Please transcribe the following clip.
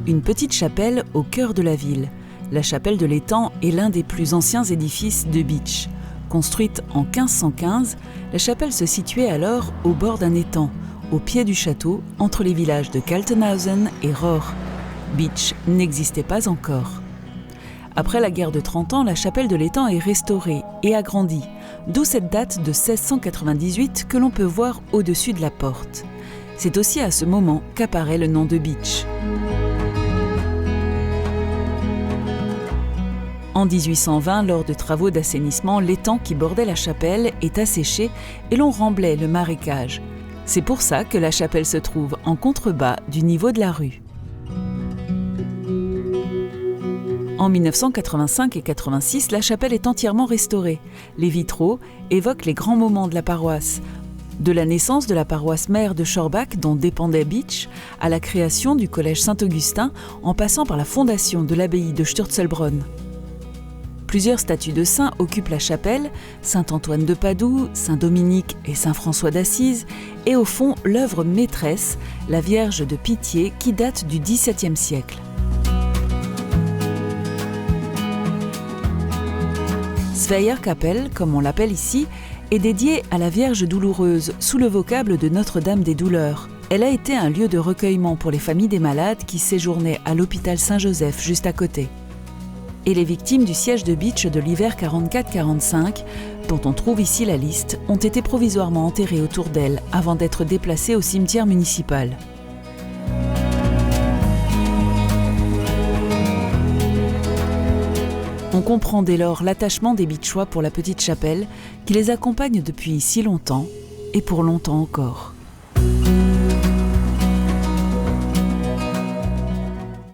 une petite chapelle au cœur de la ville. La chapelle de l'Étang est l'un des plus anciens édifices de Bitche. Construite en 1515, la chapelle se situait alors au bord d'un étang, au pied du château, entre les villages de Kaltenhausen et Rohr. Bitche n'existait pas encore. Après la guerre de 30 ans, la chapelle de l'Étang est restaurée et agrandie, d'où cette date de 1698 que l'on peut voir au-dessus de la porte. C'est aussi à ce moment qu'apparaît le nom de Bitche. En 1820, lors de travaux d'assainissement, l'étang qui bordait la chapelle est asséché et l'on remblait le marécage. C'est pour ça que la chapelle se trouve en contrebas du niveau de la rue. En 1985 et 86, la chapelle est entièrement restaurée. Les vitraux évoquent les grands moments de la paroisse. De la naissance de la paroisse mère de Schorbach, dont dépendait Bitche, à la création du collège Saint-Augustin, en passant par la fondation de l'abbaye de Sturzelbronn. Plusieurs statues de saints occupent la chapelle, Saint-Antoine de Padoue, Saint-Dominique et Saint-François d'Assise, et au fond l'œuvre maîtresse, la Vierge de Pitié, qui date du XVIIe siècle. Sveierkapelle, comme on l'appelle ici, est dédiée à la Vierge douloureuse, sous le vocable de Notre-Dame des Douleurs. Elle a été un lieu de recueillement pour les familles des malades qui séjournaient à l'hôpital Saint-Joseph juste à côté. Et les victimes du siège de Bitche de l'hiver 44-45, dont on trouve ici la liste, ont été provisoirement enterrées autour d'elle avant d'être déplacées au cimetière municipal. On comprend dès lors l'attachement des Bitchois pour la petite chapelle qui les accompagne depuis si longtemps et pour longtemps encore.